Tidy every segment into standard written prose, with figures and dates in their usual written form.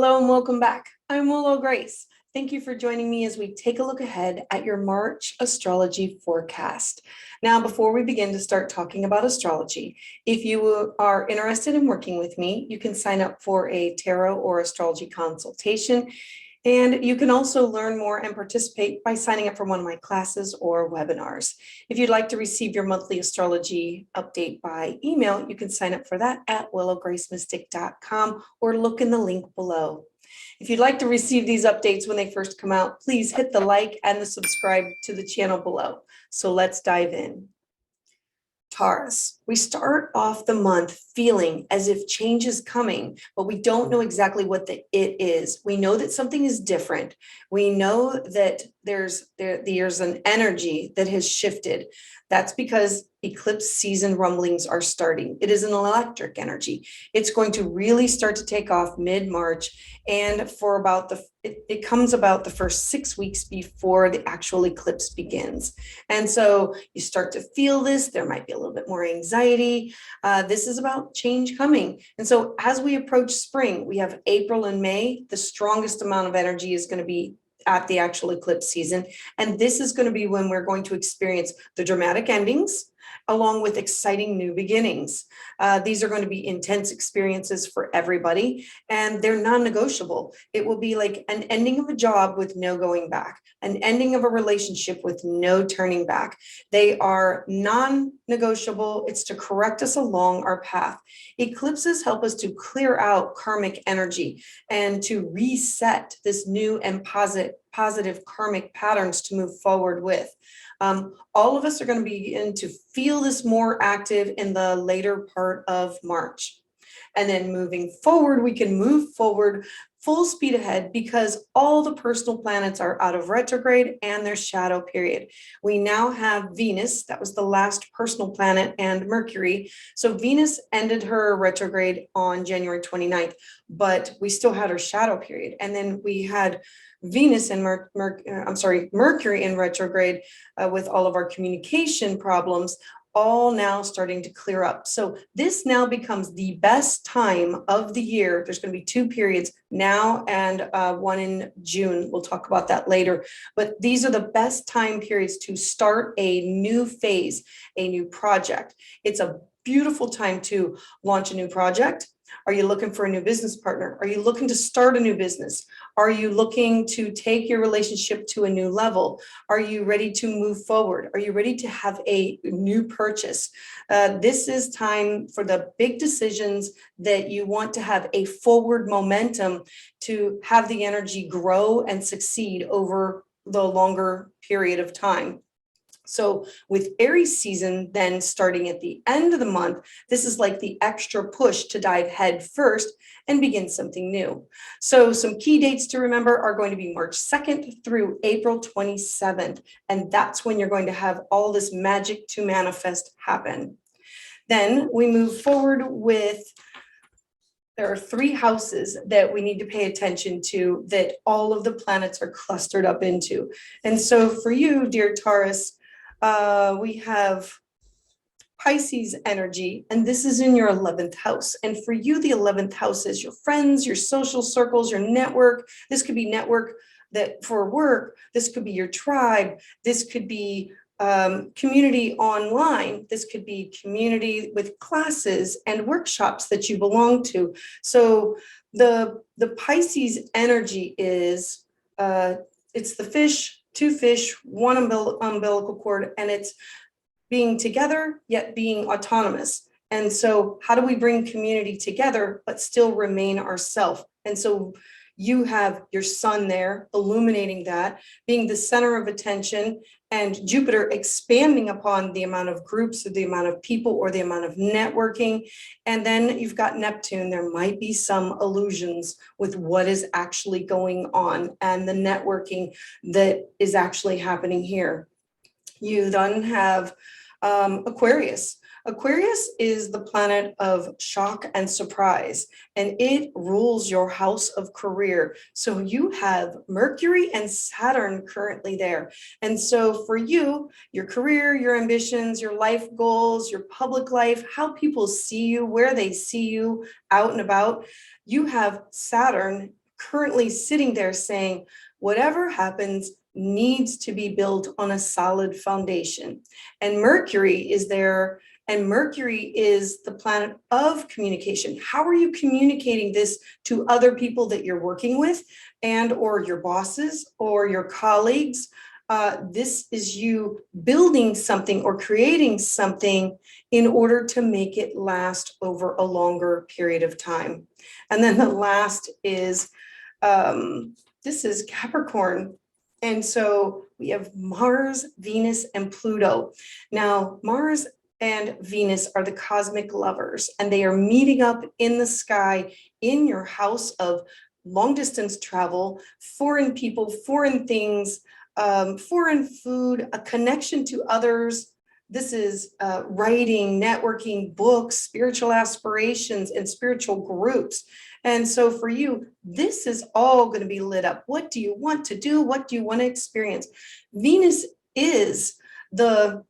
Hello and welcome back. I'm Willow Grace. Thank you for joining me as we take a look ahead at your March astrology forecast. Now, before we begin to start talking about astrology, if you are interested in working with me, you can sign up for a tarot or astrology consultation. And you can also learn more and participate by signing up for one of my classes or webinars. If you'd like to receive your monthly astrology update by email, you can sign up for that at willowgracemystic.com or look in the link below. If you'd like to receive these updates when they first come out, please hit the like and the subscribe to the channel below. So let's dive in. Taurus, we start off the month feeling as if change is coming, but we don't know exactly what the it is. We know that something is different. We know that there's an energy that has shifted. That's because eclipse season rumblings are starting. It is an electric energy. It's going to really start to take off mid-March, and for about it comes about the first 6 weeks before the actual eclipse begins. And so you start to feel this. There might be a little bit more anxiety. This is about change coming. And so as we approach spring, we have April and May. The strongest amount of energy is going to be at the actual eclipse season. And this is going to be when we're going to experience the dramatic endings along with exciting new beginnings. These are going to be intense experiences for everybody, and they're non-negotiable. It will be like an ending of a job with no going back, an ending of a relationship with no turning back. They are non-negotiable. It's to correct us along our path. Eclipses help us to clear out karmic energy and to reset this new and positive karmic patterns to move forward with. All of us are going to begin to feel this more active in the later part of March. And then moving forward, we can move forward full speed ahead because all the personal planets are out of retrograde and their shadow period. We now have Venus, that was the last personal planet, and Mercury. So Venus ended her retrograde on January 29th, but we still had her shadow period. And then we had Venus and Mercury in retrograde with all of our communication problems, all now starting to clear up. So this now becomes the best time of the year. There's going to be 2 periods now and one in June. We'll talk about that later. But these are the best time periods to start a new phase, a new project. It's a beautiful time to launch a new project. Are you looking for a new business partner? Are you looking to start a new business? Are you looking to take your relationship to a new level? Are you ready to move forward? Are you ready to have a new purchase? This is time for the big decisions that you want to have a forward momentum to have the energy grow and succeed over the longer period of time. So with Aries season then starting at the end of the month, this is like the extra push to dive head first and begin something new. So some key dates to remember are going to be March 2nd through April 27th. And that's when you're going to have all this magic to manifest happen. Then we move forward with there are 3 houses that we need to pay attention to that all of the planets are clustered up into. And so for you, dear Taurus, we have Pisces energy, and this is in your 11th house. And for you, the 11th house is your friends, your social circles, your network. This could be network that for work. This could be your tribe. This could be community online. This could be community with classes and workshops that you belong to. So the Pisces energy is it's the fish, 2 fish, 1 umbilical cord, and it's being together yet being autonomous. And so how do we bring community together but still remain ourselves? And so you have your sun there illuminating that, being the center of attention, and Jupiter expanding upon the amount of groups or the amount of people or the amount of networking. And then you've got Neptune. There might be some illusions with what is actually going on and the networking that is actually happening here. You then have Aquarius. Aquarius is the planet of shock and surprise, and it rules your house of career. So you have Mercury and Saturn currently there. And so for you, your career, your ambitions, your life goals, your public life, how people see you, where they see you out and about, you have Saturn currently sitting there saying, whatever happens needs to be built on a solid foundation. And Mercury is there, and Mercury is the planet of communication. How are you communicating this to other people that you're working with, and or your bosses or your colleagues? This is you building something or creating something in order to make it last over a longer period of time. And then the last is, this is Capricorn. And so we have Mars, Venus, and Pluto. Now, Mars and Venus are the cosmic lovers, and they are meeting up in the sky in your house of long distance travel, foreign people, foreign things, foreign food, a connection to others. This is writing, networking, books, spiritual aspirations, and spiritual groups. And so for you, this is all going to be lit up. What do you want to do? What do you want to experience? Venus is the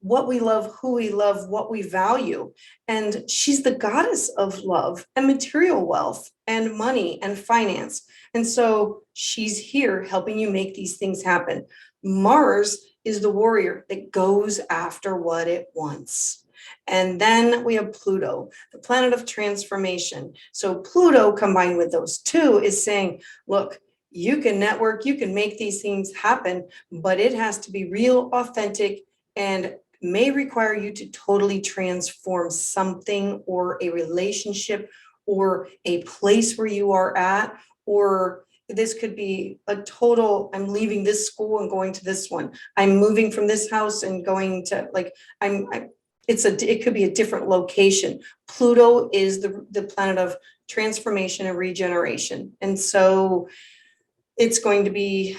what we love, who we love, what we value. And she's the goddess of love and material wealth and money and finance. And so she's here helping you make these things happen. Mars is the warrior that goes after what it wants. And then we have Pluto, the planet of transformation. So Pluto combined with those two is saying, look, you can network, you can make these things happen, but it has to be real, authentic, and may require you to totally transform something or a relationship or a place where you are at, or this could be a total, I'm leaving this school and going to this one. I'm moving from this house and going to it could be a different location. Pluto is the planet of transformation and regeneration. And so it's going to be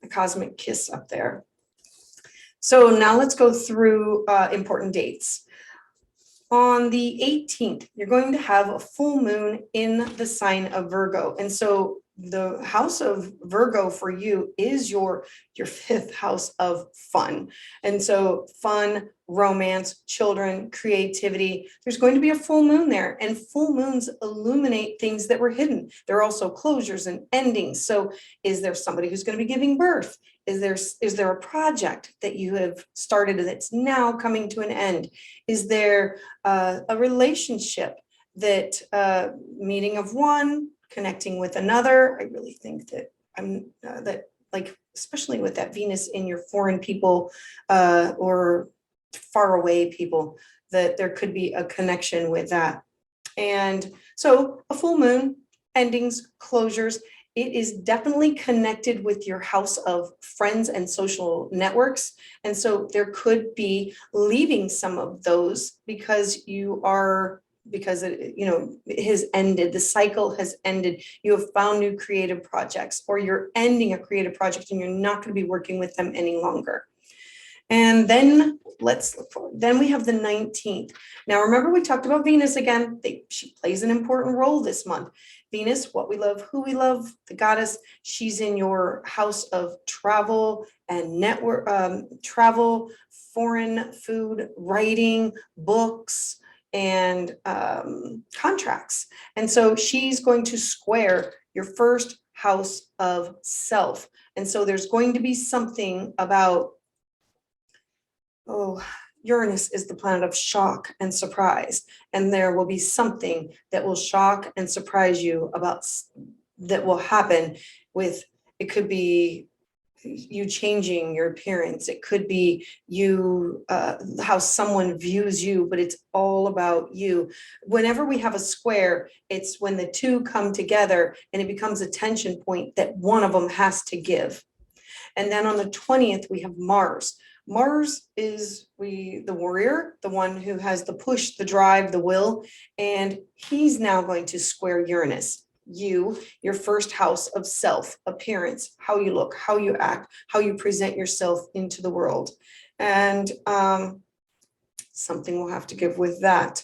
a cosmic kiss up there. So now let's go through important dates. On the 18th, you're going to have a full moon in the sign of Virgo. And so the house of Virgo for you is your fifth house of fun. And so fun, romance, children, creativity. There's going to be a full moon there, and full moons illuminate things that were hidden. There are also closures and endings. So is there somebody who's going to be giving birth? Is there a project that you have started that's now coming to an end? Is there a relationship that meeting of one, connecting with another? I really think that especially with that Venus in your foreign people or far away people, that there could be a connection with that. And so a full moon, endings, closures. It is definitely connected with your house of friends and social networks. And so there could be leaving some of those because it has ended, the cycle has ended. You have found new creative projects, or you're ending a creative project and you're not going to be working with them any longer. And then let's look forward. Then we have the 19th. Now, remember, we talked about Venus again. She plays an important role this month. Venus, what we love, who we love, the goddess. She's in your house of travel and network, travel, foreign food, writing, books, and contracts. And so she's going to square your first house of self. And so there's going to be something about, Uranus is the planet of shock and surprise. And there will be something that will shock and surprise you about that will happen with, it could be you changing your appearance. It could be you, how someone views you, but it's all about you. Whenever we have a square, it's when the two come together and it becomes a tension point that one of them has to give. And then on the 20th, we have Mars. Mars is the warrior, the one who has the push, the drive, the will, and he's now going to square Uranus. Your first house of self, appearance, how you look, how you act, how you present yourself into the world. And something we'll have to give with that.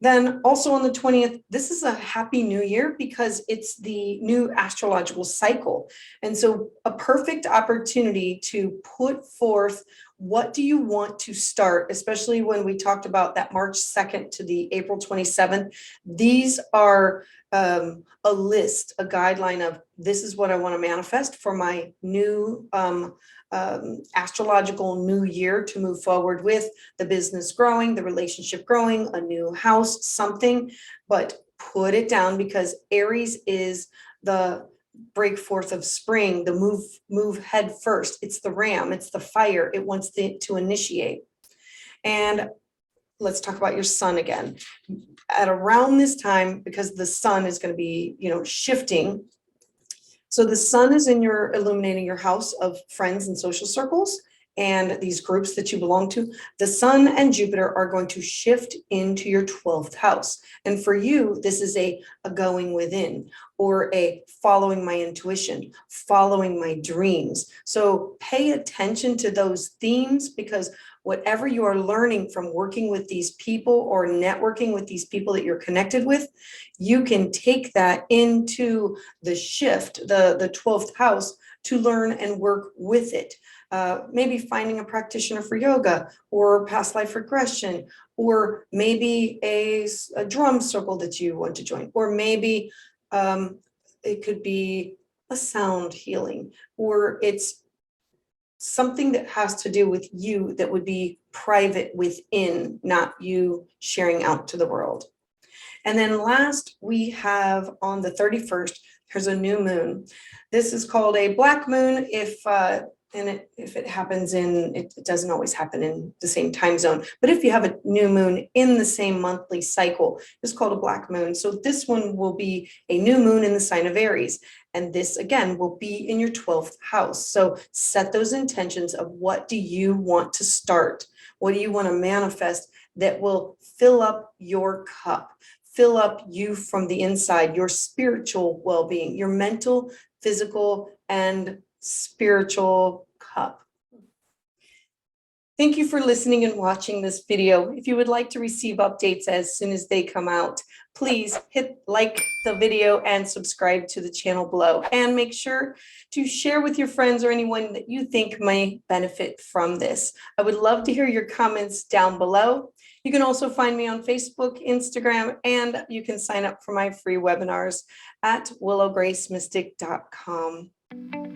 Then also on the 20th, this is a happy new year because it's the new astrological cycle. And so a perfect opportunity to put forth what do you want to start, especially when we talked about that March 2nd to the April 27th? These are a list, a guideline of this is what I want to manifest for my new astrological new year to move forward with the business growing, the relationship growing, a new house, something, but put it down because Aries is the break forth of spring, the move head first. It's the ram, it's the fire. It wants to initiate. And let's talk about your sun again. At around this time, because the sun is going to be, shifting. So the sun is illuminating your house of friends and social circles and these groups that you belong to. The sun and Jupiter are going to shift into your 12th house. And for you, this is a going within or a following my intuition, following my dreams. So pay attention to those themes because whatever you are learning from working with these people or networking with these people that you're connected with, you can take that into the shift, the 12th house, to learn and work with it. Maybe finding a practitioner for yoga or past life regression, or maybe a drum circle that you want to join, or maybe it could be a sound healing, or it's something that has to do with you that would be private within, not you sharing out to the world. And then last, we have on the 31st, there's a new moon. This is called a black moon if it happens it doesn't always happen in the same time zone, but if you have a new moon in the same monthly cycle, it's called a black moon. So this one will be a new moon in the sign of Aries. And this again will be in your 12th house. So set those intentions of what do you want to start? What do you want to manifest that will fill up your cup? Fill up you from the inside, your spiritual well-being, your mental, physical, and spiritual cup. Thank you for listening and watching this video. If you would like to receive updates as soon as they come out, please hit like the video and subscribe to the channel below. And make sure to share with your friends or anyone that you think may benefit from this. I would love to hear your comments down below. You can also find me on Facebook, Instagram, and you can sign up for my free webinars at willowgracemystic.com.